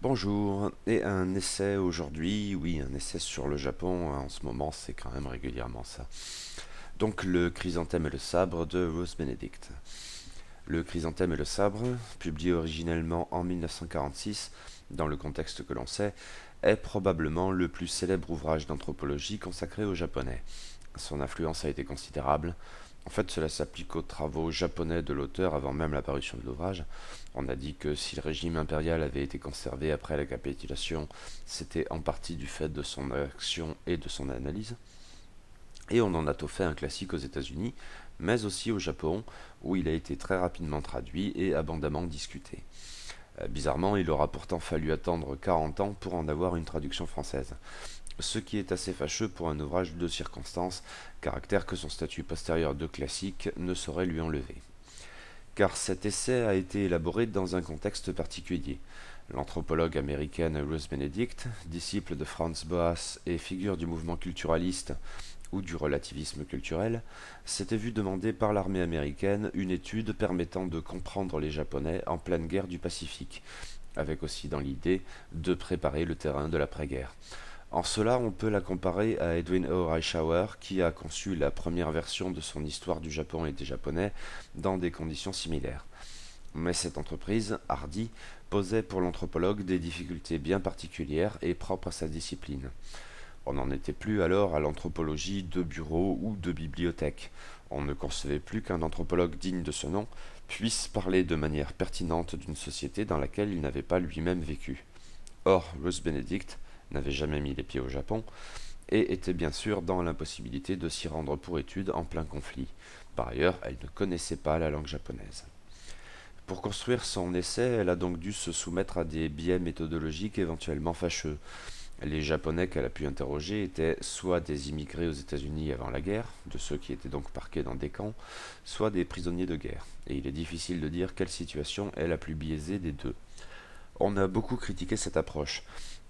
Bonjour, et un essai aujourd'hui, oui, un essai sur le Japon, en ce moment c'est quand même régulièrement ça. Donc le chrysanthème et le sabre de Rose Benedict. Le chrysanthème et le sabre, publié originellement en 1946, dans le contexte que l'on sait, est probablement le plus célèbre ouvrage d'anthropologie consacré aux Japonais. Son influence a été considérable. En fait, cela s'applique aux travaux japonais de l'auteur avant même l'apparition de l'ouvrage. On a dit que si le régime impérial avait été conservé après la capitulation, c'était en partie du fait de son action et de son analyse. Et on en a fait un classique aux États-Unis, mais aussi au Japon, où il a été très rapidement traduit et abondamment discuté. Bizarrement, il aura pourtant fallu attendre 40 ans pour en avoir une traduction française. Ce qui est assez fâcheux pour un ouvrage de circonstance, caractère que son statut postérieur de classique ne saurait lui enlever. Car cet essai a été élaboré dans un contexte particulier. L'anthropologue américaine Ruth Benedict, disciple de Franz Boas et figure du mouvement culturaliste ou du relativisme culturel, s'était vu demander par l'armée américaine une étude permettant de comprendre les Japonais en pleine guerre du Pacifique, avec aussi dans l'idée de préparer le terrain de l'après-guerre. En cela, on peut la comparer à Edwin O. Reischauer, qui a conçu la première version de son histoire du Japon et des Japonais dans des conditions similaires. Mais cette entreprise, hardie, posait pour l'anthropologue des difficultés bien particulières et propres à sa discipline. On n'en était plus alors à l'anthropologie de bureau ou de bibliothèque. On ne concevait plus qu'un anthropologue digne de ce nom puisse parler de manière pertinente d'une société dans laquelle il n'avait pas lui-même vécu. Or, Ruth Benedict n'avait jamais mis les pieds au Japon et était bien sûr dans l'impossibilité de s'y rendre pour études en plein conflit. Par ailleurs, elle ne connaissait pas la langue japonaise. Pour construire son essai, elle a donc dû se soumettre à des biais méthodologiques éventuellement fâcheux. Les Japonais qu'elle a pu interroger étaient soit des immigrés aux États-Unis avant la guerre, de ceux qui étaient donc parqués dans des camps, soit des prisonniers de guerre. Et il est difficile de dire quelle situation est la plus biaisée des deux. On a beaucoup critiqué cette approche.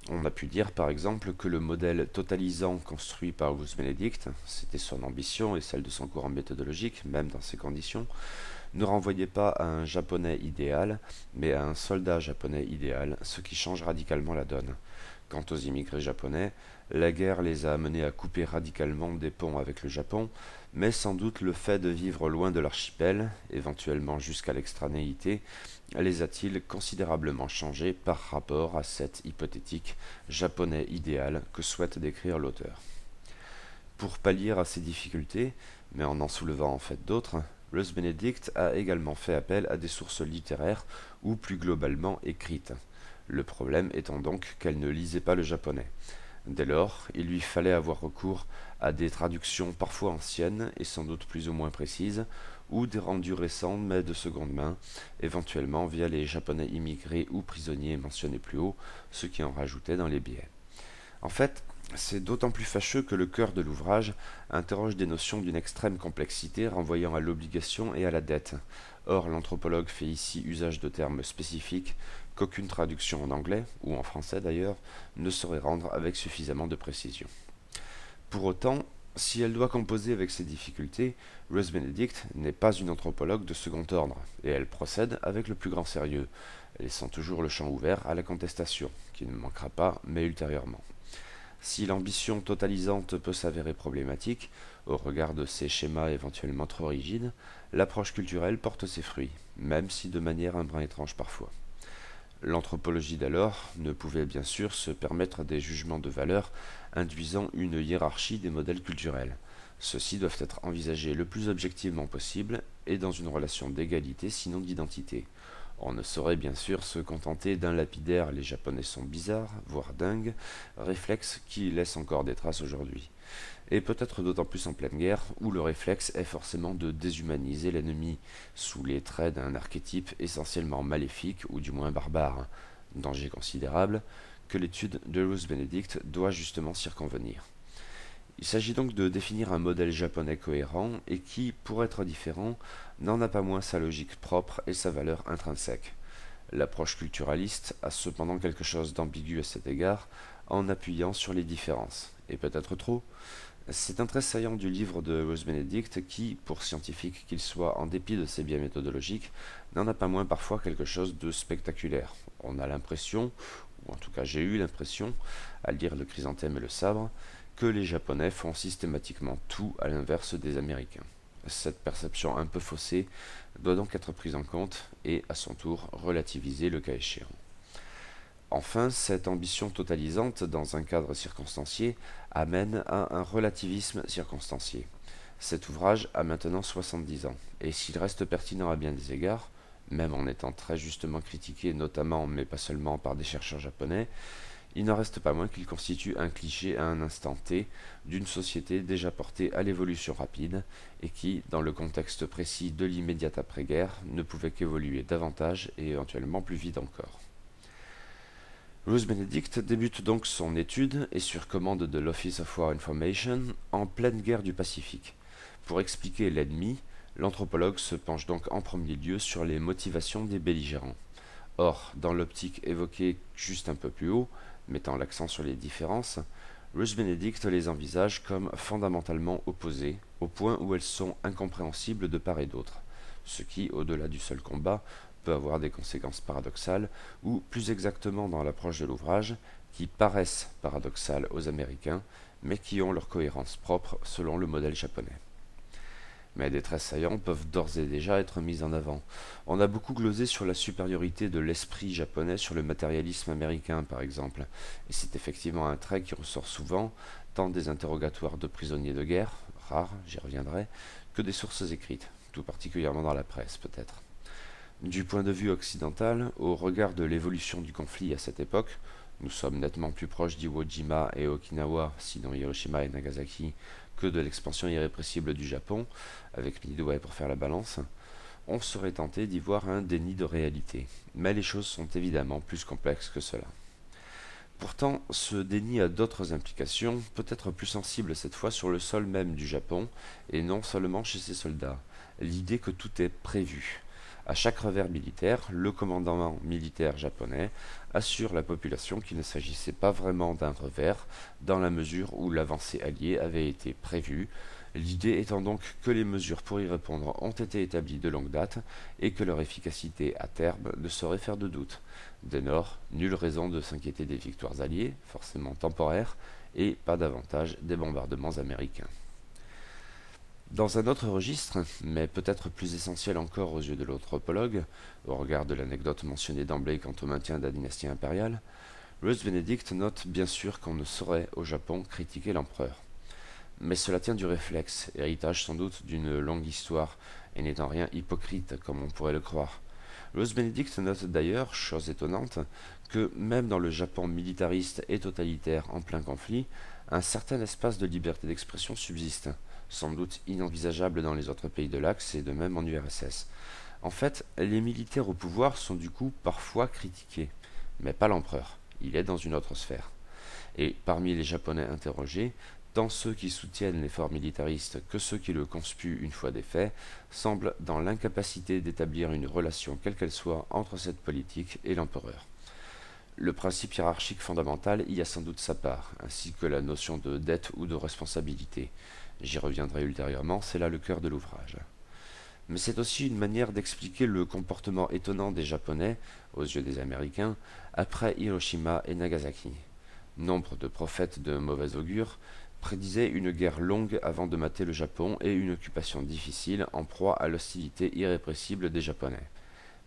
On a pu dire par exemple que le modèle totalisant construit par Ruth Benedict, c'était son ambition et celle de son courant méthodologique, même dans ces conditions, ne renvoyait pas à un japonais idéal, mais à un soldat japonais idéal, ce qui change radicalement la donne. Quant aux immigrés japonais, la guerre les a amenés à couper radicalement des ponts avec le Japon, mais sans doute le fait de vivre loin de l'archipel, éventuellement jusqu'à l'extranéité, les a-t-il considérablement changés par rapport à cet hypothétique japonais idéal que souhaite décrire l'auteur. Pour pallier à ces difficultés, mais en soulevant en fait d'autres, Ruth Benedict a également fait appel à des sources littéraires ou plus globalement écrites. Le problème étant donc qu'elle ne lisait pas le japonais. Dès lors, il lui fallait avoir recours à des traductions parfois anciennes et sans doute plus ou moins précises, ou des rendus récents mais de seconde main, éventuellement via les japonais immigrés ou prisonniers mentionnés plus haut, ce qui en rajoutait dans les biais. En fait, c'est d'autant plus fâcheux que le cœur de l'ouvrage interroge des notions d'une extrême complexité renvoyant à l'obligation et à la dette. Or, l'anthropologue fait ici usage de termes spécifiques qu'aucune traduction en anglais, ou en français d'ailleurs, ne saurait rendre avec suffisamment de précision. Pour autant, si elle doit composer avec ces difficultés, Ruth Benedict n'est pas une anthropologue de second ordre, et elle procède avec le plus grand sérieux, laissant toujours le champ ouvert à la contestation, qui ne manquera pas, mais ultérieurement. Si l'ambition totalisante peut s'avérer problématique, au regard de ces schémas éventuellement trop rigides, l'approche culturelle porte ses fruits, même si de manière un brin étrange parfois. L'anthropologie d'alors ne pouvait bien sûr se permettre des jugements de valeur induisant une hiérarchie des modèles culturels. Ceux-ci doivent être envisagés le plus objectivement possible et dans une relation d'égalité sinon d'identité. On ne saurait bien sûr se contenter d'un lapidaire "les Japonais sont bizarres, voire dingues", réflexe qui laisse encore des traces aujourd'hui. Et peut-être d'autant plus en pleine guerre, où le réflexe est forcément de déshumaniser l'ennemi, sous les traits d'un archétype essentiellement maléfique ou du moins barbare, danger considérable, que l'étude de Ruth Benedict doit justement circonvenir. Il s'agit donc de définir un modèle japonais cohérent et qui, pour être différent, n'en a pas moins sa logique propre et sa valeur intrinsèque. L'approche culturaliste a cependant quelque chose d'ambigu à cet égard, en appuyant sur les différences, et peut-être trop. C'est un trait saillant du livre de Ruth Benedict qui, pour scientifique qu'il soit en dépit de ses biais méthodologiques, n'en a pas moins parfois quelque chose de spectaculaire. On a l'impression, ou en tout cas j'ai eu l'impression, à lire le Chrysanthème et le Sabre, que les Japonais font systématiquement tout à l'inverse des Américains. Cette perception un peu faussée doit donc être prise en compte et, à son tour, relativisée le cas échéant. Enfin, cette ambition totalisante dans un cadre circonstancié amène à un relativisme circonstancié. Cet ouvrage a maintenant 70 ans, et s'il reste pertinent à bien des égards, même en étant très justement critiqué notamment mais pas seulement par des chercheurs japonais, il n'en reste pas moins qu'il constitue un cliché à un instant T d'une société déjà portée à l'évolution rapide et qui, dans le contexte précis de l'immédiate après-guerre, ne pouvait qu'évoluer davantage et éventuellement plus vite encore. Bruce Benedict débute donc son étude, et sur commande de l'Office of War Information, en pleine guerre du Pacifique. Pour expliquer l'ennemi, l'anthropologue se penche donc en premier lieu sur les motivations des belligérants. Or, dans l'optique évoquée juste un peu plus haut, mettant l'accent sur les différences, Bruce Benedict les envisage comme fondamentalement opposées, au point où elles sont incompréhensibles de part et d'autre, ce qui, au-delà du seul combat, peut avoir des conséquences paradoxales, ou plus exactement dans l'approche de l'ouvrage, qui paraissent paradoxales aux Américains, mais qui ont leur cohérence propre selon le modèle japonais. Mais des traits saillants peuvent d'ores et déjà être mis en avant. On a beaucoup glosé sur la supériorité de l'esprit japonais sur le matérialisme américain, par exemple, et c'est effectivement un trait qui ressort souvent, tant des interrogatoires de prisonniers de guerre, rares, j'y reviendrai, que des sources écrites, tout particulièrement dans la presse peut-être. Du point de vue occidental, au regard de l'évolution du conflit à cette époque, nous sommes nettement plus proches d'Iwo Jima et Okinawa, sinon Hiroshima et Nagasaki, que de l'expansion irrépressible du Japon, avec Midway pour faire la balance, on serait tenté d'y voir un déni de réalité. Mais les choses sont évidemment plus complexes que cela. Pourtant, ce déni a d'autres implications, peut-être plus sensibles cette fois sur le sol même du Japon, et non seulement chez ses soldats. L'idée que tout est prévu. À chaque revers militaire, le commandant militaire japonais assure la population qu'il ne s'agissait pas vraiment d'un revers, dans la mesure où l'avancée alliée avait été prévue, l'idée étant donc que les mesures pour y répondre ont été établies de longue date et que leur efficacité à terme ne saurait faire de doute. Dès lors, nulle raison de s'inquiéter des victoires alliées, forcément temporaires, et pas davantage des bombardements américains. Dans un autre registre, mais peut-être plus essentiel encore aux yeux de l'anthropologue, au regard de l'anecdote mentionnée d'emblée quant au maintien de la dynastie impériale, Bruce Benedict note bien sûr qu'on ne saurait au Japon critiquer l'empereur. Mais cela tient du réflexe, héritage sans doute d'une longue histoire, et n'étant rien hypocrite comme on pourrait le croire. Bruce Benedict note d'ailleurs, chose étonnante, que même dans le Japon militariste et totalitaire en plein conflit, un certain espace de liberté d'expression subsiste, sans doute inenvisageable dans les autres pays de l'Axe et de même en URSS. En fait, les militaires au pouvoir sont du coup parfois critiqués, mais pas l'empereur, il est dans une autre sphère. Et parmi les Japonais interrogés, tant ceux qui soutiennent l'effort militariste que ceux qui le conspuent une fois des faits, semblent dans l'incapacité d'établir une relation quelle qu'elle soit entre cette politique et l'empereur. Le principe hiérarchique fondamental y a sans doute sa part, ainsi que la notion de dette ou de responsabilité. J'y reviendrai ultérieurement, c'est là le cœur de l'ouvrage. Mais c'est aussi une manière d'expliquer le comportement étonnant des Japonais, aux yeux des Américains, après Hiroshima et Nagasaki. Nombre de prophètes de mauvais augure prédisaient une guerre longue avant de mater le Japon et une occupation difficile en proie à l'hostilité irrépressible des Japonais.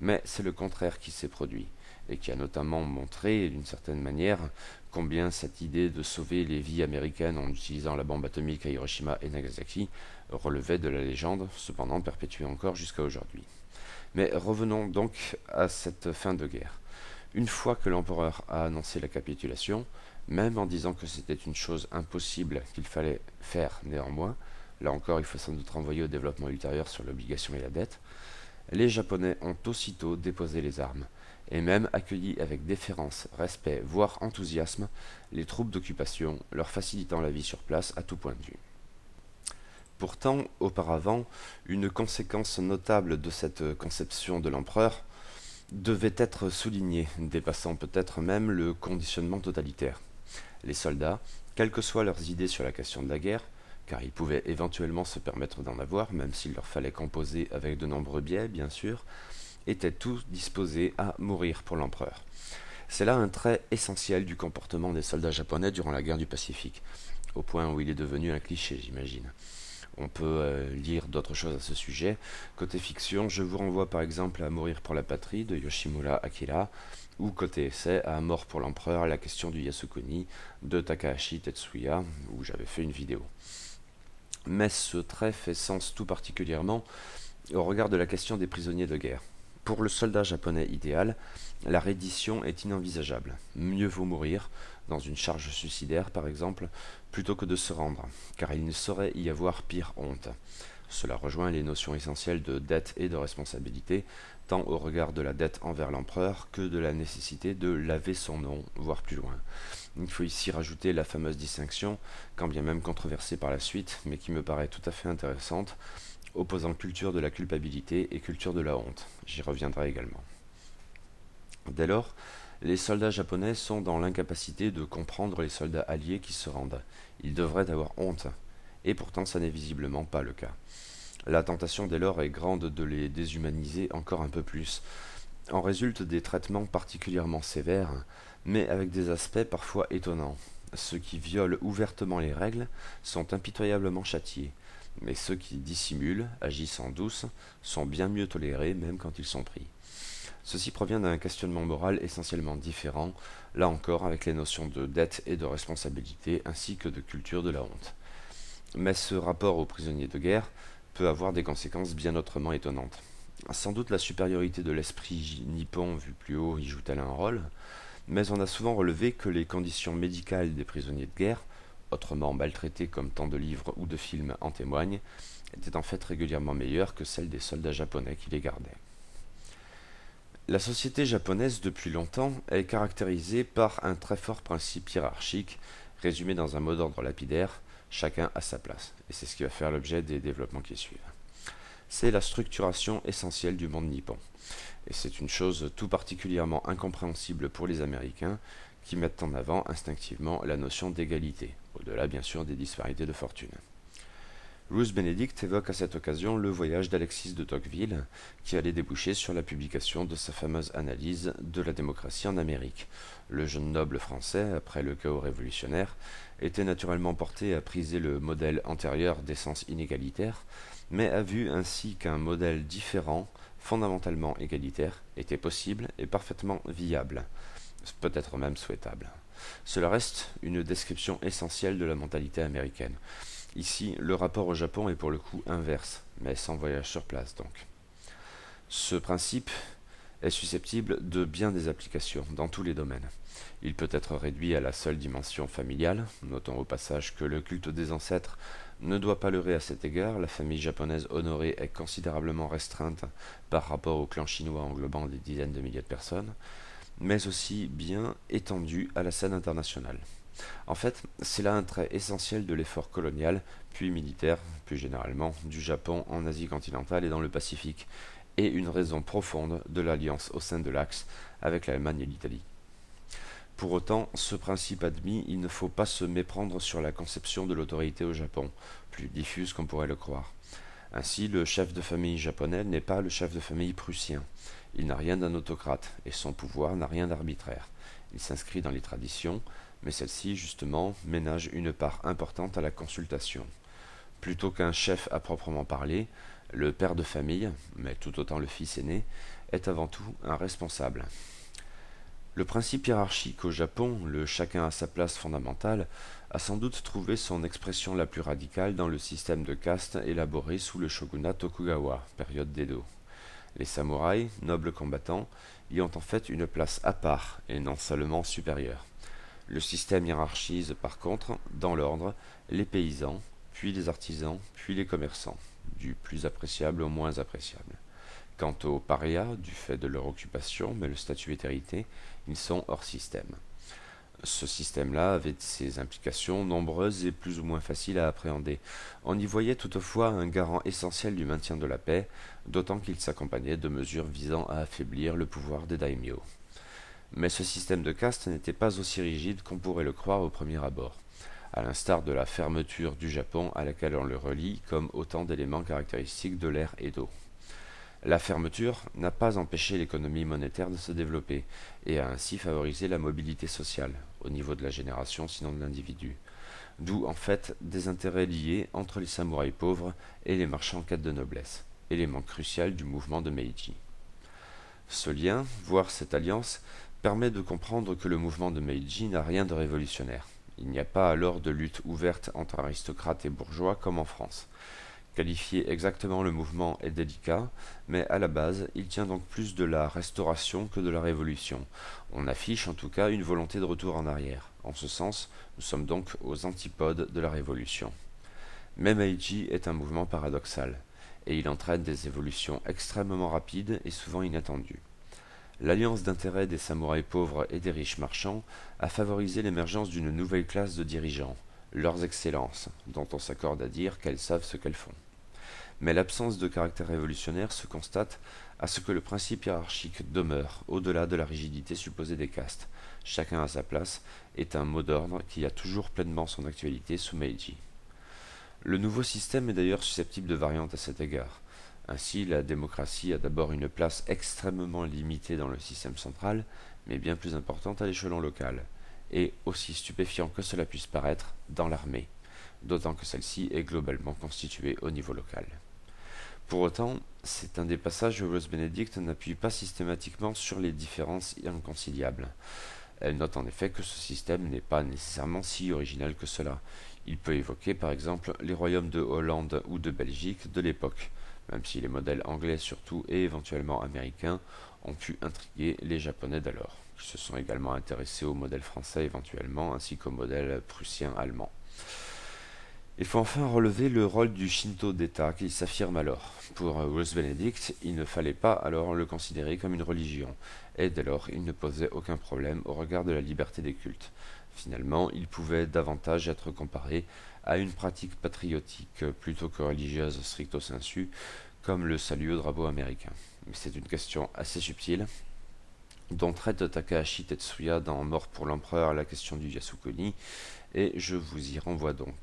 Mais c'est le contraire qui s'est produit, et qui a notamment montré, d'une certaine manière, combien cette idée de sauver les vies américaines en utilisant la bombe atomique à Hiroshima et Nagasaki relevait de la légende, cependant perpétuée encore jusqu'à aujourd'hui. Mais revenons donc à cette fin de guerre. Une fois que l'empereur a annoncé la capitulation, même en disant que c'était une chose impossible qu'il fallait faire néanmoins, là encore il faut sans doute renvoyer au développement ultérieur sur l'obligation et la dette, les Japonais ont aussitôt déposé les armes, et même accueilli avec déférence, respect, voire enthousiasme, les troupes d'occupation, leur facilitant la vie sur place à tout point de vue. Pourtant, auparavant, une conséquence notable de cette conception de l'empereur devait être soulignée, dépassant peut-être même le conditionnement totalitaire. Les soldats, quelles que soient leurs idées sur la question de la guerre, car ils pouvaient éventuellement se permettre d'en avoir, même s'il leur fallait composer avec de nombreux biais, bien sûr, étaient tous disposés à mourir pour l'empereur. C'est là un trait essentiel du comportement des soldats japonais durant la guerre du Pacifique, au point où il est devenu un cliché, j'imagine. On peut lire d'autres choses à ce sujet. Côté fiction, je vous renvoie par exemple à Mourir pour la patrie de Yoshimura Akira, ou côté essai à Mort pour l'empereur, la question du Yasukuni de Takahashi Tetsuya, où j'avais fait une vidéo. Mais ce trait fait sens tout particulièrement au regard de la question des prisonniers de guerre. Pour le soldat japonais idéal, la reddition est inenvisageable. Mieux vaut mourir, dans une charge suicidaire par exemple, plutôt que de se rendre, car il ne saurait y avoir pire honte. Cela rejoint les notions essentielles de dette et de responsabilité, tant au regard de la dette envers l'empereur que de la nécessité de laver son nom, voire plus loin. Il faut ici rajouter la fameuse distinction, quand bien même controversée par la suite, mais qui me paraît tout à fait intéressante, opposant culture de la culpabilité et culture de la honte. J'y reviendrai également. Dès lors, les soldats japonais sont dans l'incapacité de comprendre les soldats alliés qui se rendent. Ils devraient avoir honte, et pourtant ça n'est visiblement pas le cas. La tentation dès lors est grande de les déshumaniser encore un peu plus. En résultent des traitements particulièrement sévères, mais avec des aspects parfois étonnants. Ceux qui violent ouvertement les règles sont impitoyablement châtiés, mais ceux qui dissimulent, agissent en douce, sont bien mieux tolérés même quand ils sont pris. Ceci provient d'un questionnement moral essentiellement différent, là encore avec les notions de dette et de responsabilité ainsi que de culture de la honte. Mais ce rapport aux prisonniers de guerre peut avoir des conséquences bien autrement étonnantes. Sans doute la supériorité de l'esprit nippon vu plus haut y joue-t-elle un rôle, mais on a souvent relevé que les conditions médicales des prisonniers de guerre, autrement maltraités comme tant de livres ou de films en témoignent, étaient en fait régulièrement meilleures que celles des soldats japonais qui les gardaient. La société japonaise depuis longtemps est caractérisée par un très fort principe hiérarchique, résumé dans un mot d'ordre lapidaire, chacun à sa place, et c'est ce qui va faire l'objet des développements qui suivent. C'est la structuration essentielle du monde nippon, et c'est une chose tout particulièrement incompréhensible pour les Américains, qui mettent en avant instinctivement la notion d'égalité, au-delà bien sûr des disparités de fortune. Ruth Benedict évoque à cette occasion le voyage d'Alexis de Tocqueville, qui allait déboucher sur la publication de sa fameuse analyse de la démocratie en Amérique. Le jeune noble français, après le chaos révolutionnaire, était naturellement porté à priser le modèle antérieur d'essence inégalitaire, mais a vu ainsi qu'un modèle différent, fondamentalement égalitaire, était possible et parfaitement viable, peut-être même souhaitable. Cela reste une description essentielle de la mentalité américaine. Ici, le rapport au Japon est pour le coup inverse, mais sans voyage sur place donc. Ce principe est susceptible de bien des applications dans tous les domaines. Il peut être réduit à la seule dimension familiale, notons au passage que le culte des ancêtres ne doit pas leurrer à cet égard, la famille japonaise honorée est considérablement restreinte par rapport au clan chinois englobant des dizaines de milliers de personnes, mais aussi bien étendu à la scène internationale. En fait, c'est là un trait essentiel de l'effort colonial, puis militaire, plus généralement, du Japon en Asie continentale et dans le Pacifique, et une raison profonde de l'alliance au sein de l'Axe avec l'Allemagne et l'Italie. Pour autant, ce principe admis, il ne faut pas se méprendre sur la conception de l'autorité au Japon, plus diffuse qu'on pourrait le croire. Ainsi, le chef de famille japonais n'est pas le chef de famille prussien. Il n'a rien d'un autocrate, et son pouvoir n'a rien d'arbitraire. Il s'inscrit dans les traditions, mais celle-ci, justement, ménage une part importante à la consultation. Plutôt qu'un chef à proprement parler, le père de famille, mais tout autant le fils aîné, est avant tout un responsable. Le principe hiérarchique au Japon, le chacun à sa place fondamentale, a sans doute trouvé son expression la plus radicale dans le système de caste élaboré sous le shogunat Tokugawa, période d'Edo. Les samouraïs, nobles combattants, y ont en fait une place à part et non seulement supérieure. Le système hiérarchise par contre, dans l'ordre, les paysans, puis les artisans, puis les commerçants, du plus appréciable au moins appréciable. Quant aux parias, du fait de leur occupation, mais le statut est hérité, ils sont hors système. Ce système-là avait ses implications nombreuses et plus ou moins faciles à appréhender. On y voyait toutefois un garant essentiel du maintien de la paix, d'autant qu'il s'accompagnait de mesures visant à affaiblir le pouvoir des daimyos. Mais ce système de caste n'était pas aussi rigide qu'on pourrait le croire au premier abord, à l'instar de la fermeture du Japon à laquelle on le relie comme autant d'éléments caractéristiques de l'ère Edo. La fermeture n'a pas empêché l'économie monétaire de se développer et a ainsi favorisé la mobilité sociale, au niveau de la génération sinon de l'individu. D'où en fait des intérêts liés entre les samouraïs pauvres et les marchands en quête de noblesse, élément crucial du mouvement de Meiji. Ce lien, voire cette alliance, permet de comprendre que le mouvement de Meiji n'a rien de révolutionnaire. Il n'y a pas alors de lutte ouverte entre aristocrates et bourgeois comme en France. Qualifier exactement le mouvement est délicat, mais à la base, il tient donc plus de la restauration que de la révolution. On affiche en tout cas une volonté de retour en arrière. En ce sens, nous sommes donc aux antipodes de la révolution. Mais Meiji est un mouvement paradoxal, et il entraîne des évolutions extrêmement rapides et souvent inattendues. L'alliance d'intérêts des samouraïs pauvres et des riches marchands a favorisé l'émergence d'une nouvelle classe de dirigeants, leurs excellences, dont on s'accorde à dire qu'elles savent ce qu'elles font. Mais l'absence de caractère révolutionnaire se constate à ce que le principe hiérarchique demeure au-delà de la rigidité supposée des castes. Chacun à sa place est un mot d'ordre qui a toujours pleinement son actualité sous Meiji. Le nouveau système est d'ailleurs susceptible de variantes à cet égard. Ainsi, la démocratie a d'abord une place extrêmement limitée dans le système central, mais bien plus importante à l'échelon local, et, aussi stupéfiant que cela puisse paraître, dans l'armée, d'autant que celle-ci est globalement constituée au niveau local. Pour autant, c'est un des passages où Rose Benedict n'appuie pas systématiquement sur les différences inconciliables. Elle note en effet que ce système n'est pas nécessairement si original que cela. Il peut évoquer par exemple les royaumes de Hollande ou de Belgique de l'époque, même si les modèles anglais surtout et éventuellement américains ont pu intriguer les Japonais d'alors, qui se sont également intéressés au modèle français éventuellement, ainsi qu'au modèle prussien-allemand. Il faut enfin relever le rôle du Shinto d'État qui s'affirme alors. Pour Rose Benedict, il ne fallait pas alors le considérer comme une religion, et dès lors il ne posait aucun problème au regard de la liberté des cultes. Finalement, il pouvait davantage être comparé à une pratique patriotique plutôt que religieuse stricto sensu, comme le salut au drapeau américain. Mais c'est une question assez subtile, dont traite Takahashi Tetsuya dans Mort pour l'empereur à la question du Yasukuni, et je vous y renvoie donc.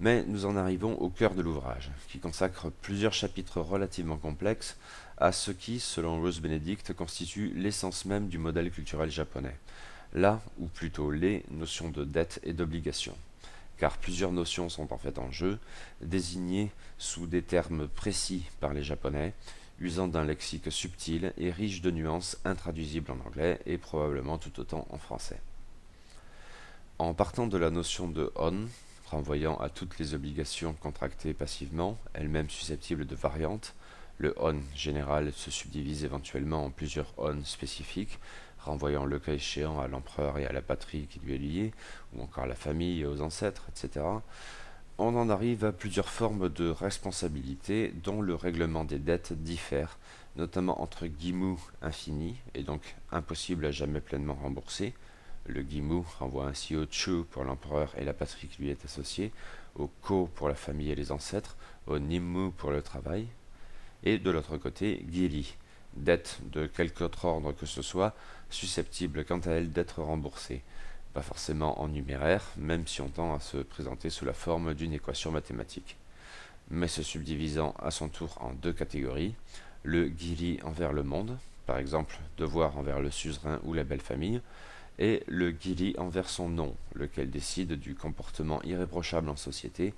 Mais nous en arrivons au cœur de l'ouvrage, qui consacre plusieurs chapitres relativement complexes à ce qui, selon Rose Benedict, constitue l'essence même du modèle culturel japonais, là, ou plutôt les notions de dette et d'obligation. Car plusieurs notions sont en fait en jeu, désignées sous des termes précis par les Japonais, usant d'un lexique subtil et riche de nuances intraduisibles en anglais et probablement tout autant en français. En partant de la notion de on, renvoyant à toutes les obligations contractées passivement, elles-mêmes susceptibles de variantes, le on général se subdivise éventuellement en plusieurs on spécifiques, renvoyant le cas échéant à l'empereur et à la patrie qui lui est liée, ou encore à la famille et aux ancêtres, etc. On en arrive à plusieurs formes de responsabilité dont le règlement des dettes diffère, notamment entre gimu infini, et donc impossible à jamais pleinement rembourser. Le gimu renvoie ainsi au chu pour l'empereur et la patrie qui lui est associée, au ko pour la famille et les ancêtres, au nimmu pour le travail, et de l'autre côté, giri, dette de quelque autre ordre que ce soit, susceptible quant à elle d'être remboursée, pas forcément en numéraire, même si on tend à se présenter sous la forme d'une équation mathématique, mais se subdivisant à son tour en deux catégories, le giri envers le monde, par exemple devoir envers le suzerain ou la belle famille, et le giri envers son nom, lequel décide du comportement irréprochable en société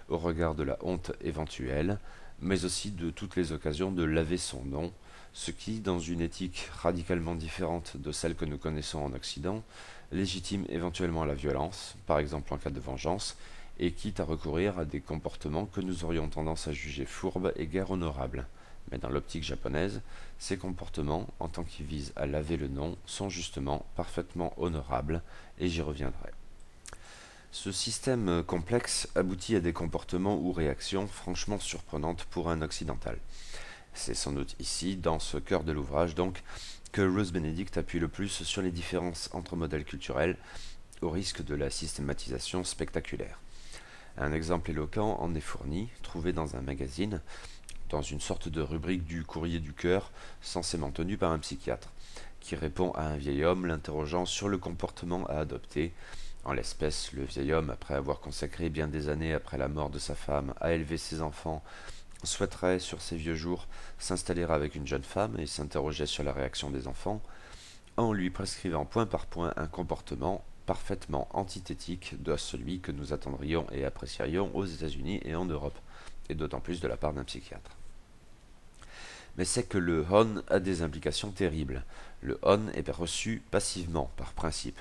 au regard de la honte éventuelle, mais aussi de toutes les occasions de laver son nom, ce qui, dans une éthique radicalement différente de celle que nous connaissons en Occident, légitime éventuellement la violence, par exemple en cas de vengeance, et quitte à recourir à des comportements que nous aurions tendance à juger fourbes et guère honorables. Mais dans l'optique japonaise, ces comportements, en tant qu'ils visent à laver le nom, sont justement parfaitement honorables, et j'y reviendrai. Ce système complexe aboutit à des comportements ou réactions franchement surprenantes pour un occidental. C'est sans doute ici, dans ce cœur de l'ouvrage donc, que Rose Benedict appuie le plus sur les différences entre modèles culturels, au risque de la systématisation spectaculaire. Un exemple éloquent en est fourni, trouvé dans un magazine, dans une sorte de rubrique du courrier du cœur, censément tenu par un psychiatre, qui répond à un vieil homme l'interrogeant sur le comportement à adopter. En l'espèce, le vieil homme, après avoir consacré bien des années après la mort de sa femme à élever ses enfants souhaiterait sur ses vieux jours s'installer avec une jeune femme et s'interroger sur la réaction des enfants, en lui prescrivant point par point un comportement parfaitement antithétique de celui que nous attendrions et apprécierions aux États-Unis et en Europe, et d'autant plus de la part d'un psychiatre. Mais c'est que le on a des implications terribles. Le on est reçu passivement, par principe.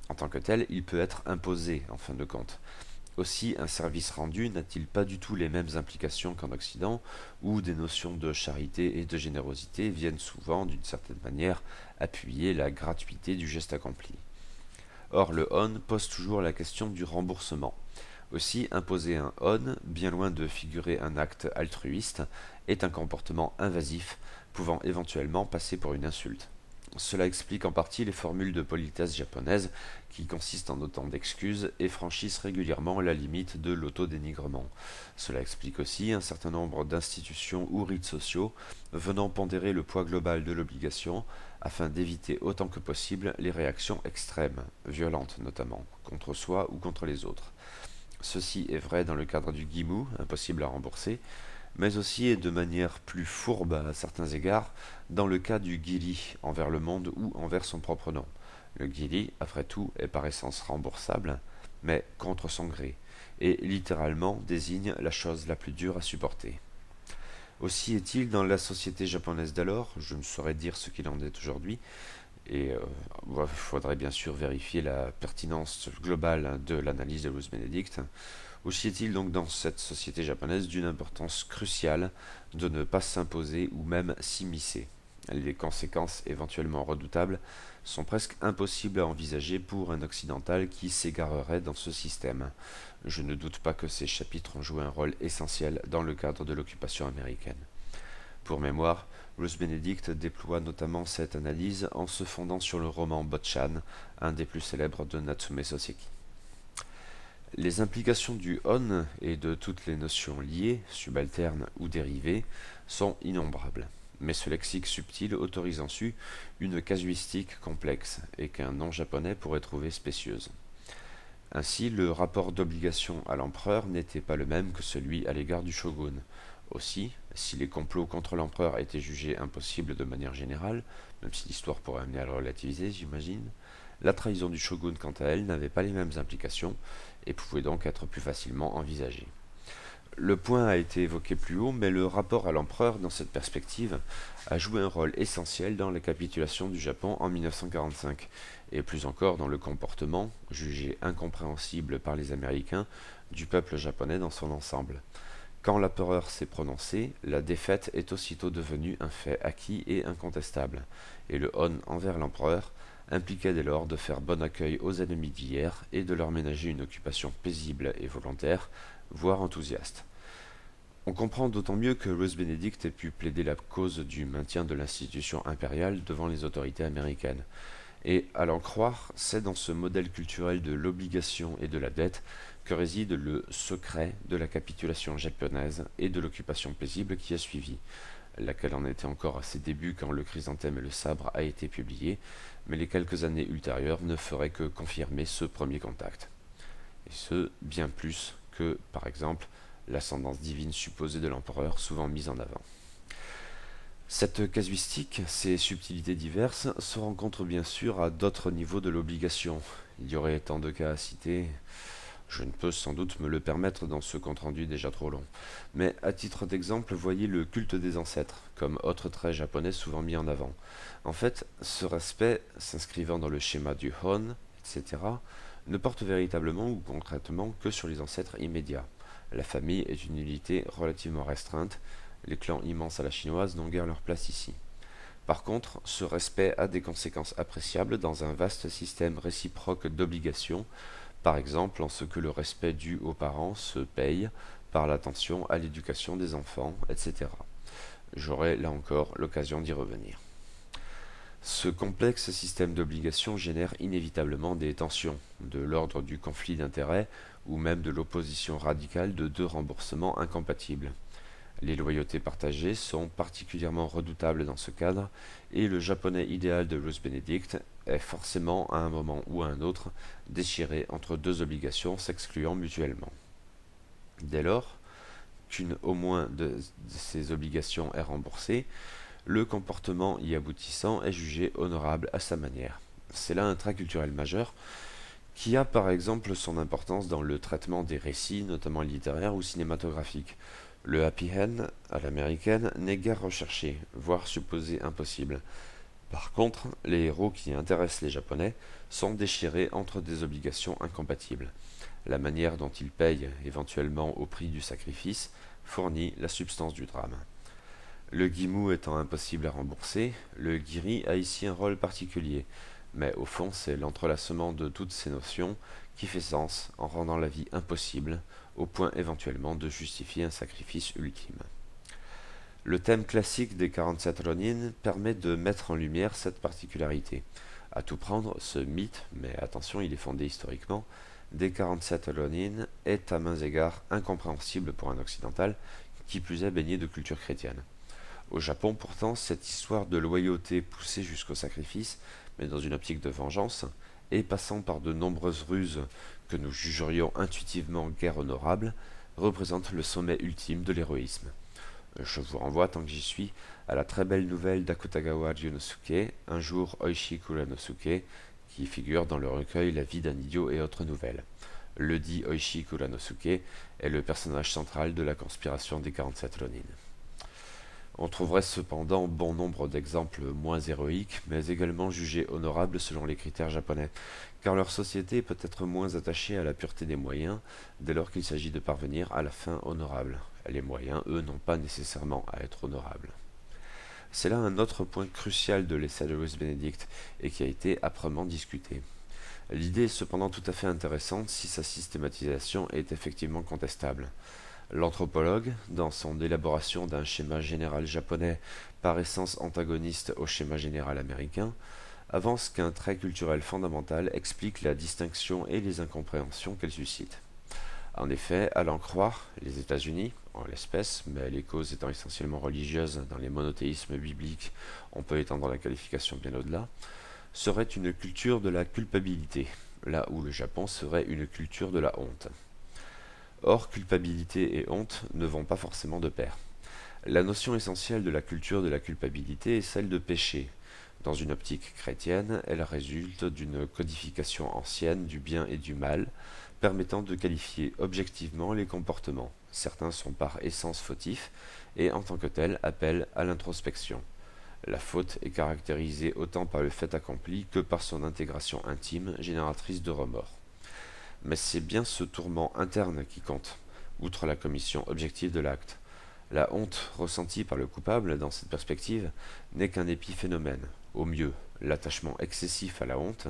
En tant que tel, il peut être imposé, en fin de compte. Aussi, un service rendu n'a-t-il pas du tout les mêmes implications qu'en Occident, où des notions de charité et de générosité viennent souvent, d'une certaine manière, appuyer la gratuité du geste accompli. Or, le on pose toujours la question du remboursement. Aussi, imposer un on, bien loin de figurer un acte altruiste, est un comportement invasif, pouvant éventuellement passer pour une insulte. Cela explique en partie les formules de politesse japonaises qui consistent en autant d'excuses et franchissent régulièrement la limite de l'autodénigrement. Cela explique aussi un certain nombre d'institutions ou rites sociaux venant pondérer le poids global de l'obligation afin d'éviter autant que possible les réactions extrêmes, violentes notamment, contre soi ou contre les autres. Ceci est vrai dans le cadre du gimu, impossible à rembourser, mais aussi et de manière plus fourbe à certains égards dans le cas du giri envers le monde ou envers son propre nom. Le giri, après tout, est par essence remboursable, mais contre son gré, et littéralement désigne la chose la plus dure à supporter. Aussi est-il dans la société japonaise d'alors, je ne saurais dire ce qu'il en est aujourd'hui, et il faudrait bien sûr vérifier la pertinence globale de l'analyse de Louis Benedict. Aussi est-il donc dans cette société japonaise d'une importance cruciale de ne pas s'imposer ou même s'immiscer. Les conséquences éventuellement redoutables sont presque impossibles à envisager pour un occidental qui s'égarerait dans ce système. Je ne doute pas que ces chapitres ont joué un rôle essentiel dans le cadre de l'occupation américaine. Pour mémoire, Ruth Benedict déploie notamment cette analyse en se fondant sur le roman Botchan, un des plus célèbres de Natsume Soseki. Les implications du on et de toutes les notions liées, subalternes ou dérivées, sont innombrables, mais ce lexique subtil autorise en su une casuistique complexe et qu'un non-japonais pourrait trouver spécieuse. Ainsi, le rapport d'obligation à l'empereur n'était pas le même que celui à l'égard du shogun. Aussi, si les complots contre l'empereur étaient jugés impossibles de manière générale, même si l'histoire pourrait amener à le relativiser, j'imagine, la trahison du shogun quant à elle n'avait pas les mêmes implications et pouvait donc être plus facilement envisagée. Le point a été évoqué plus haut, mais le rapport à l'empereur dans cette perspective a joué un rôle essentiel dans la capitulation du Japon en 1945, et plus encore dans le comportement, jugé incompréhensible par les Américains, du peuple japonais dans son ensemble. Quand l'empereur s'est prononcé, la défaite est aussitôt devenue un fait acquis et incontestable, et le on envers l'empereur impliquait dès lors de faire bon accueil aux ennemis d'hier et de leur ménager une occupation paisible et volontaire, voire enthousiaste. On comprend d'autant mieux que Ruth Benedict ait pu plaider la cause du maintien de l'institution impériale devant les autorités américaines. Et, à l'en croire, c'est dans ce modèle culturel de l'obligation et de la dette que réside le secret de la capitulation japonaise et de l'occupation paisible qui a suivi, laquelle en était encore à ses débuts quand Le Chrysanthème et le Sabre a été publié, mais les quelques années ultérieures ne feraient que confirmer ce premier contact. Et ce, bien plus que, par exemple, l'ascendance divine supposée de l'empereur, souvent mise en avant. Cette casuistique, ces subtilités diverses, se rencontrent bien sûr à d'autres niveaux de l'obligation. Il y aurait tant de cas à citer, je ne peux sans doute me le permettre dans ce compte-rendu déjà trop long. Mais à titre d'exemple, voyez le culte des ancêtres, comme autre trait japonais souvent mis en avant. En fait, ce respect, s'inscrivant dans le schéma du Hon, etc., ne porte véritablement ou concrètement que sur les ancêtres immédiats. La famille est une unité relativement restreinte, les clans immenses à la chinoise n'ont guère leur place ici. Par contre, ce respect a des conséquences appréciables dans un vaste système réciproque d'obligations, par exemple en ce que le respect dû aux parents se paye par l'attention à l'éducation des enfants, etc. J'aurai là encore l'occasion d'y revenir. Ce complexe système d'obligations génère inévitablement des tensions, de l'ordre du conflit d'intérêts ou même de l'opposition radicale de deux remboursements incompatibles. Les loyautés partagées sont particulièrement redoutables dans ce cadre, et le japonais idéal de Ruth Benedict est forcément, à un moment ou à un autre, déchiré entre deux obligations s'excluant mutuellement. Dès lors, qu'une au moins de ces obligations est remboursée, le comportement y aboutissant est jugé honorable à sa manière. C'est là un trait culturel majeur qui a par exemple son importance dans le traitement des récits, notamment littéraires ou cinématographiques. Le happy end, à l'américaine, n'est guère recherché, voire supposé impossible. Par contre, les héros qui intéressent les Japonais sont déchirés entre des obligations incompatibles. La manière dont ils payent, éventuellement au prix du sacrifice, fournit la substance du drame. Le Gimu étant impossible à rembourser, le Giri a ici un rôle particulier, mais au fond c'est l'entrelacement de toutes ces notions qui fait sens en rendant la vie impossible, au point éventuellement de justifier un sacrifice ultime. Le thème classique des 47 Ronin permet de mettre en lumière cette particularité. À tout prendre, ce mythe, mais attention il est fondé historiquement, des 47 Ronin est à mains égards incompréhensible pour un occidental, qui plus est baigné de culture chrétienne. Au Japon, pourtant, cette histoire de loyauté poussée jusqu'au sacrifice, mais dans une optique de vengeance, et passant par de nombreuses ruses que nous jugerions intuitivement guère honorables, représente le sommet ultime de l'héroïsme. Je vous renvoie, tant que j'y suis, à la très belle nouvelle d'Akutagawa Ryunosuke, Un jour Oishi Kuranosuke, qui figure dans le recueil La vie d'un idiot et autres nouvelles. Le dit Oishi Kuranosuke est le personnage central de la conspiration des 47 Ronin. On trouverait cependant bon nombre d'exemples moins héroïques, mais également jugés honorables selon les critères japonais, car leur société peut être moins attachée à la pureté des moyens, dès lors qu'il s'agit de parvenir à la fin honorable. Les moyens, eux, n'ont pas nécessairement à être honorables. C'est là un autre point crucial de l'essai de Louis Benedict, et qui a été âprement discuté. L'idée est cependant tout à fait intéressante si sa systématisation est effectivement contestable. L'anthropologue, dans son élaboration d'un schéma général japonais par essence antagoniste au schéma général américain, avance qu'un trait culturel fondamental explique la distinction et les incompréhensions qu'elle suscite. En effet, à l'en croire, les États-Unis, en l'espèce, mais les causes étant essentiellement religieuses dans les monothéismes bibliques, on peut étendre la qualification bien au-delà, seraient une culture de la culpabilité, là où le Japon serait une culture de la honte. Or, culpabilité et honte ne vont pas forcément de pair. La notion essentielle de la culture de la culpabilité est celle de péché. Dans une optique chrétienne, elle résulte d'une codification ancienne du bien et du mal, permettant de qualifier objectivement les comportements. Certains sont par essence fautifs et, en tant que tels, appellent à l'introspection. La faute est caractérisée autant par le fait accompli que par son intégration intime, génératrice de remords. Mais c'est bien ce tourment interne qui compte, outre la commission objective de l'acte. La honte ressentie par le coupable, dans cette perspective, n'est qu'un épiphénomène. Au mieux, l'attachement excessif à la honte,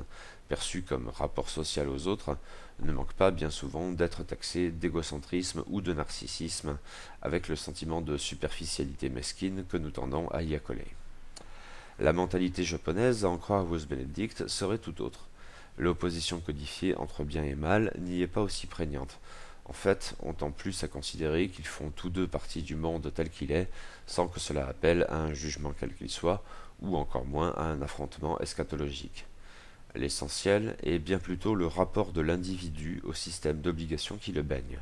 perçu comme rapport social aux autres, ne manque pas bien souvent d'être taxé d'égocentrisme ou de narcissisme, avec le sentiment de superficialité mesquine que nous tendons à y accoler. La mentalité japonaise, à en croire Rose Benedict, serait tout autre. L'opposition codifiée entre bien et mal n'y est pas aussi prégnante. En fait, on tend plus à considérer qu'ils font tous deux partie du monde tel qu'il est, sans que cela appelle à un jugement quel qu'il soit, ou encore moins à un affrontement eschatologique. L'essentiel est bien plutôt le rapport de l'individu au système d'obligations qui le baigne.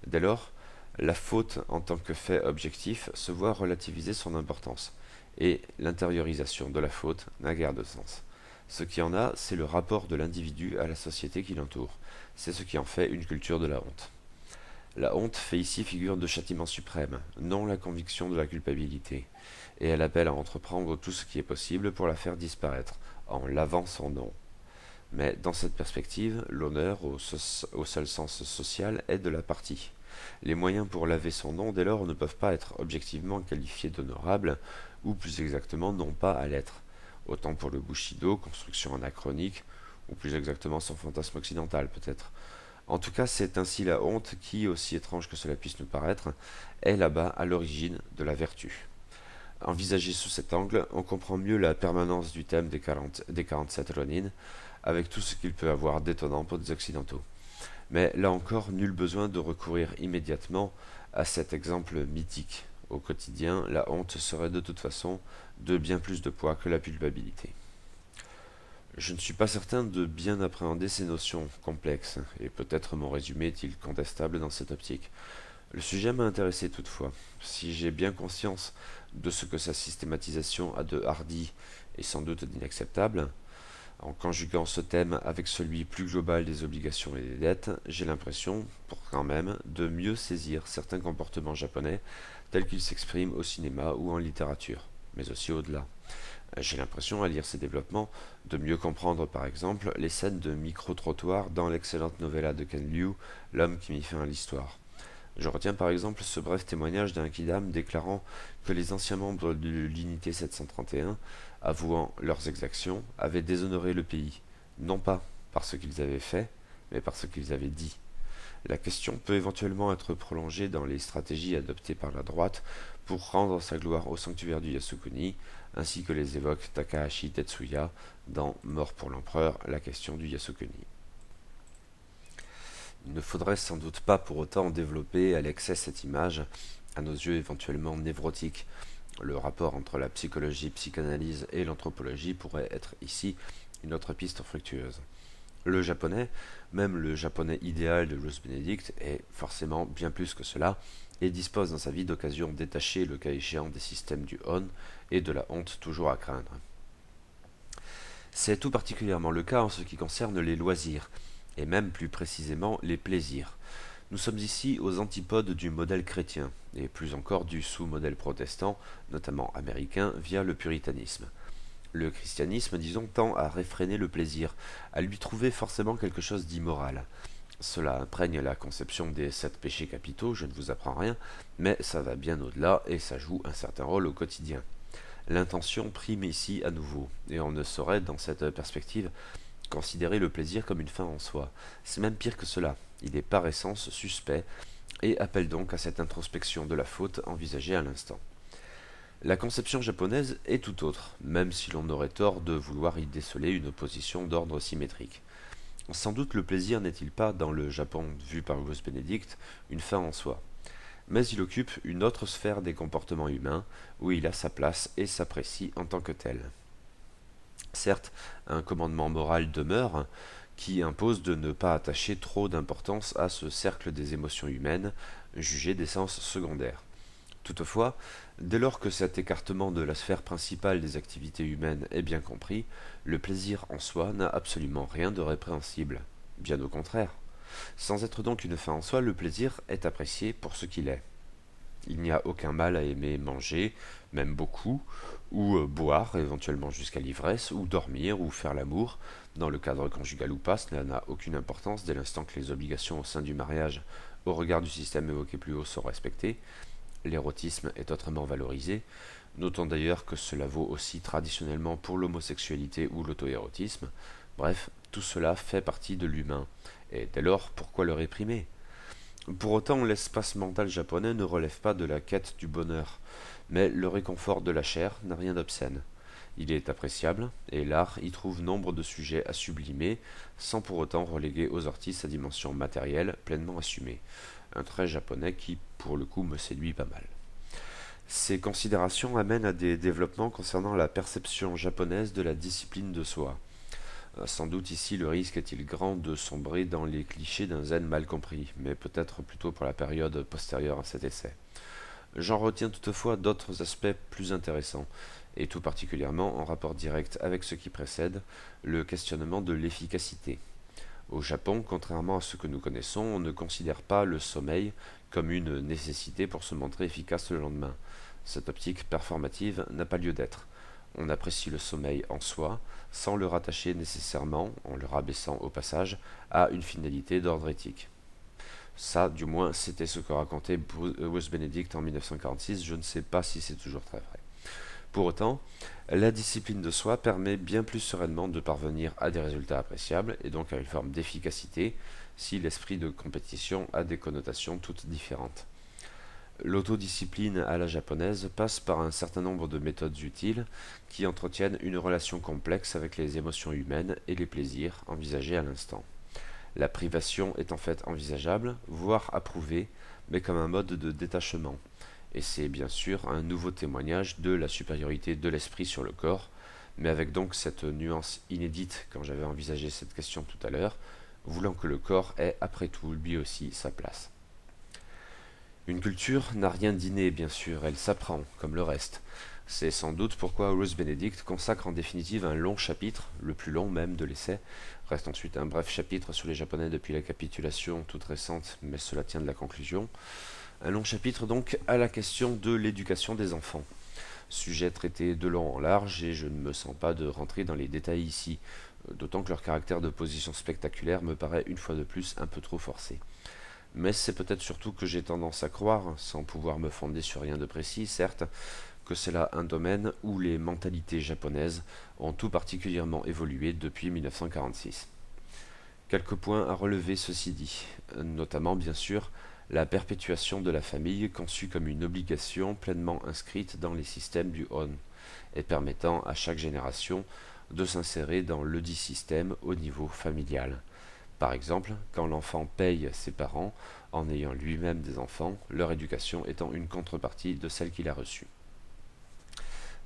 Dès lors, la faute en tant que fait objectif se voit relativiser son importance, et l'intériorisation de la faute n'a guère de sens. Ce qui en a, c'est le rapport de l'individu à la société qui l'entoure. C'est ce qui en fait une culture de la honte. La honte fait ici figure de châtiment suprême, non la conviction de la culpabilité, et elle appelle à entreprendre tout ce qui est possible pour la faire disparaître, en lavant son nom. Mais dans cette perspective, l'honneur, au seul sens social, est de la partie. Les moyens pour laver son nom, dès lors, ne peuvent pas être objectivement qualifiés d'honorables, ou plus exactement n'ont pas à l'être. Autant pour le Bushido, construction anachronique, ou plus exactement son fantasme occidental peut-être. En tout cas, c'est ainsi la honte qui, aussi étrange que cela puisse nous paraître, est là-bas à l'origine de la vertu. Envisagé sous cet angle, on comprend mieux la permanence du thème des 47 Ronin, avec tout ce qu'il peut avoir d'étonnant pour des occidentaux. Mais là encore, nul besoin de recourir immédiatement à cet exemple mythique. Au quotidien, la honte serait de toute façon de bien plus de poids que la culpabilité. Je ne suis pas certain de bien appréhender ces notions complexes, et peut-être mon résumé est-il contestable dans cette optique. Le sujet m'a intéressé toutefois. Si j'ai bien conscience de ce que sa systématisation a de hardi et sans doute d'inacceptable, en conjuguant ce thème avec celui plus global des obligations et des dettes, j'ai l'impression, pour quand même, de mieux saisir certains comportements japonais tels qu'ils s'expriment au cinéma ou en littérature, mais aussi au-delà. J'ai l'impression, à lire ces développements, de mieux comprendre par exemple les scènes de micro-trottoirs dans l'excellente novella de Ken Liu, L'homme qui mit fin à l'histoire. Je retiens par exemple ce bref témoignage d'un kidam déclarant que les anciens membres de l'unité 731, avouant leurs exactions, avaient déshonoré le pays, non pas par ce qu'ils avaient fait, mais par ce qu'ils avaient dit. La question peut éventuellement être prolongée dans les stratégies adoptées par la droite pour rendre sa gloire au sanctuaire du Yasukuni, ainsi que les évoque Takahashi Tetsuya dans Mort pour l'empereur, la question du Yasukuni. Il ne faudrait sans doute pas pour autant développer à l'excès cette image, à nos yeux éventuellement névrotique. Le rapport entre la psychologie, psychanalyse et l'anthropologie pourrait être ici une autre piste fructueuse. Le japonais, même le japonais idéal de Ruth Benedict, est forcément bien plus que cela, et dispose dans sa vie d'occasions détachées le cas échéant des systèmes du on et de la honte toujours à craindre. C'est tout particulièrement le cas en ce qui concerne les loisirs, et même plus précisément les plaisirs. Nous sommes ici aux antipodes du modèle chrétien, et plus encore du sous-modèle protestant, notamment américain, via le puritanisme. Le christianisme, disons, tend à réfréner le plaisir, à lui trouver forcément quelque chose d'immoral. Cela imprègne la conception des 7 péchés capitaux, je ne vous apprends rien, mais ça va bien au-delà et ça joue un certain rôle au quotidien. L'intention prime ici à nouveau, et on ne saurait, dans cette perspective, considérer le plaisir comme une fin en soi. C'est même pire que cela, il est par essence suspect, et appelle donc à cette introspection de la faute envisagée à l'instant. La conception japonaise est tout autre, même si l'on aurait tort de vouloir y déceler une opposition d'ordre symétrique. Sans doute le plaisir n'est-il pas, dans le Japon vu par Ruth Benedict, une fin en soi. Mais il occupe une autre sphère des comportements humains, où il a sa place et s'apprécie en tant que tel. Certes, un commandement moral demeure, qui impose de ne pas attacher trop d'importance à ce cercle des émotions humaines, jugé d'essence secondaire. Toutefois, dès lors que cet écartement de la sphère principale des activités humaines est bien compris, le plaisir en soi n'a absolument rien de répréhensible. Bien au contraire. Sans être donc une fin en soi, le plaisir est apprécié pour ce qu'il est. Il n'y a aucun mal à aimer manger, même beaucoup, ou boire, éventuellement jusqu'à l'ivresse, ou dormir, ou faire l'amour. Dans le cadre conjugal ou pas, cela n'a aucune importance dès l'instant que les obligations au sein du mariage, au regard du système évoqué plus haut, sont respectées. L'érotisme est autrement valorisé. Notons d'ailleurs que cela vaut aussi traditionnellement pour l'homosexualité ou l'auto-érotisme. Bref, tout cela fait partie de l'humain. Et dès lors, pourquoi le réprimer? Pour autant, l'espace mental japonais ne relève pas de la quête du bonheur, mais le réconfort de la chair n'a rien d'obscène. Il est appréciable, et l'art y trouve nombre de sujets à sublimer, sans pour autant reléguer aux orties sa dimension matérielle pleinement assumée. Un trait japonais qui, pour le coup, me séduit pas mal. Ces considérations amènent à des développements concernant la perception japonaise de la discipline de soi. Sans doute ici le risque est-il grand de sombrer dans les clichés d'un zen mal compris, mais peut-être plutôt pour la période postérieure à cet essai. J'en retiens toutefois d'autres aspects plus intéressants, et tout particulièrement en rapport direct avec ce qui précède, le questionnement de l'efficacité. Au Japon, contrairement à ce que nous connaissons, on ne considère pas le sommeil comme une nécessité pour se montrer efficace le lendemain. Cette optique performative n'a pas lieu d'être. On apprécie le sommeil en soi, sans le rattacher nécessairement, en le rabaissant au passage, à une finalité d'ordre éthique. Ça, du moins, c'était ce que racontait Bruce Benedict en 1946, je ne sais pas si c'est toujours très vrai. Pour autant, la discipline de soi permet bien plus sereinement de parvenir à des résultats appréciables, et donc à une forme d'efficacité, si l'esprit de compétition a des connotations toutes différentes. L'autodiscipline à la japonaise passe par un certain nombre de méthodes utiles qui entretiennent une relation complexe avec les émotions humaines et les plaisirs envisagés à l'instant. La privation est en fait envisageable, voire approuvée, mais comme un mode de détachement. Et c'est bien sûr un nouveau témoignage de la supériorité de l'esprit sur le corps, mais avec donc cette nuance inédite quand j'avais envisagé cette question tout à l'heure, voulant que le corps ait après tout lui aussi sa place. Une culture n'a rien d'inné, bien sûr, elle s'apprend, comme le reste. C'est sans doute pourquoi Ruth Benedict consacre en définitive un long chapitre, le plus long même de l'essai. Reste ensuite un bref chapitre sur les Japonais depuis la capitulation toute récente, mais cela tient de la conclusion. Un long chapitre donc à la question de l'éducation des enfants. Sujet traité de long en large et je ne me sens pas de rentrer dans les détails ici, d'autant que leur caractère de position spectaculaire me paraît une fois de plus un peu trop forcé. Mais c'est peut-être surtout que j'ai tendance à croire, sans pouvoir me fonder sur rien de précis, certes, que c'est là un domaine où les mentalités japonaises ont tout particulièrement évolué depuis 1946. Quelques points à relever ceci dit, notamment bien sûr la perpétuation de la famille conçue comme une obligation pleinement inscrite dans les systèmes du On et permettant à chaque génération de s'insérer dans ledit système au niveau familial. Par exemple, quand l'enfant paye ses parents en ayant lui-même des enfants, leur éducation étant une contrepartie de celle qu'il a reçue.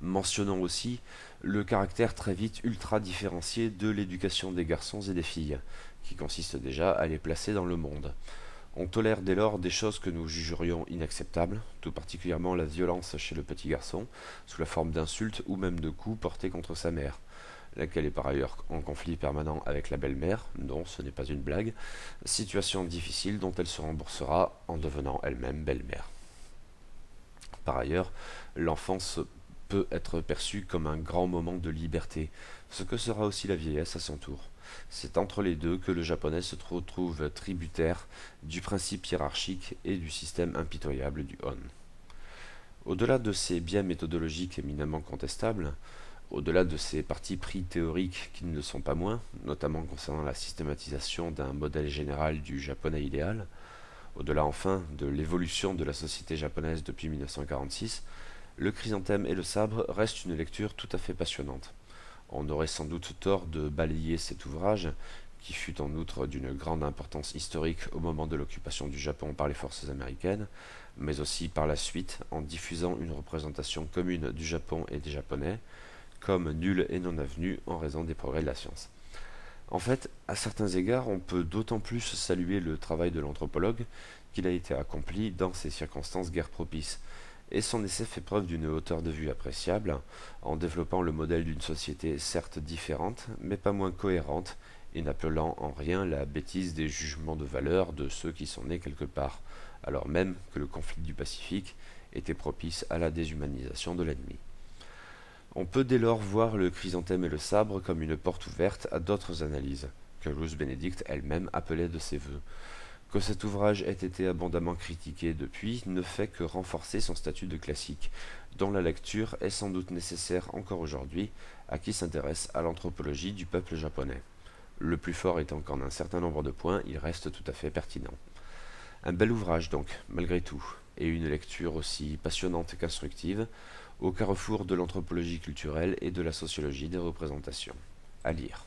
Mentionnons aussi le caractère très vite ultra différencié de l'éducation des garçons et des filles, qui consiste déjà à les placer dans le monde. On tolère dès lors des choses que nous jugerions inacceptables, tout particulièrement la violence chez le petit garçon, sous la forme d'insultes ou même de coups portés contre sa mère, laquelle est par ailleurs en conflit permanent avec la belle-mère, non, ce n'est pas une blague, situation difficile dont elle se remboursera en devenant elle-même belle-mère. Par ailleurs, l'enfance peut être perçue comme un grand moment de liberté, ce que sera aussi la vieillesse à son tour. C'est entre les deux que le japonais se retrouve tributaire du principe hiérarchique et du système impitoyable du On. Au-delà de ces biais méthodologiques éminemment contestables, au-delà de ces partis pris théoriques qui ne le sont pas moins, notamment concernant la systématisation d'un modèle général du japonais idéal, au-delà enfin de l'évolution de la société japonaise depuis 1946, Le Chrysanthème et le Sabre reste une lecture tout à fait passionnante. On aurait sans doute tort de balayer cet ouvrage, qui fut en outre d'une grande importance historique au moment de l'occupation du Japon par les forces américaines, mais aussi par la suite en diffusant une représentation commune du Japon et des Japonais, comme nulle et non avenue en raison des progrès de la science. En fait, à certains égards, on peut d'autant plus saluer le travail de l'anthropologue qu'il a été accompli dans ces circonstances guère propices, et son essai fait preuve d'une hauteur de vue appréciable, en développant le modèle d'une société certes différente, mais pas moins cohérente, et n'appelant en rien la bêtise des jugements de valeur de ceux qui sont nés quelque part, alors même que le conflit du Pacifique était propice à la déshumanisation de l'ennemi. On peut dès lors voir le Chrysanthème et le Sabre comme une porte ouverte à d'autres analyses, que Ruth Benedict elle-même appelait de ses vœux. Que cet ouvrage ait été abondamment critiqué depuis ne fait que renforcer son statut de classique, dont la lecture est sans doute nécessaire encore aujourd'hui à qui s'intéresse à l'anthropologie du peuple japonais. Le plus fort étant qu'en un certain nombre de points, il reste tout à fait pertinent. Un bel ouvrage donc, malgré tout, et une lecture aussi passionnante qu'instructive, au carrefour de l'anthropologie culturelle et de la sociologie des représentations. À lire.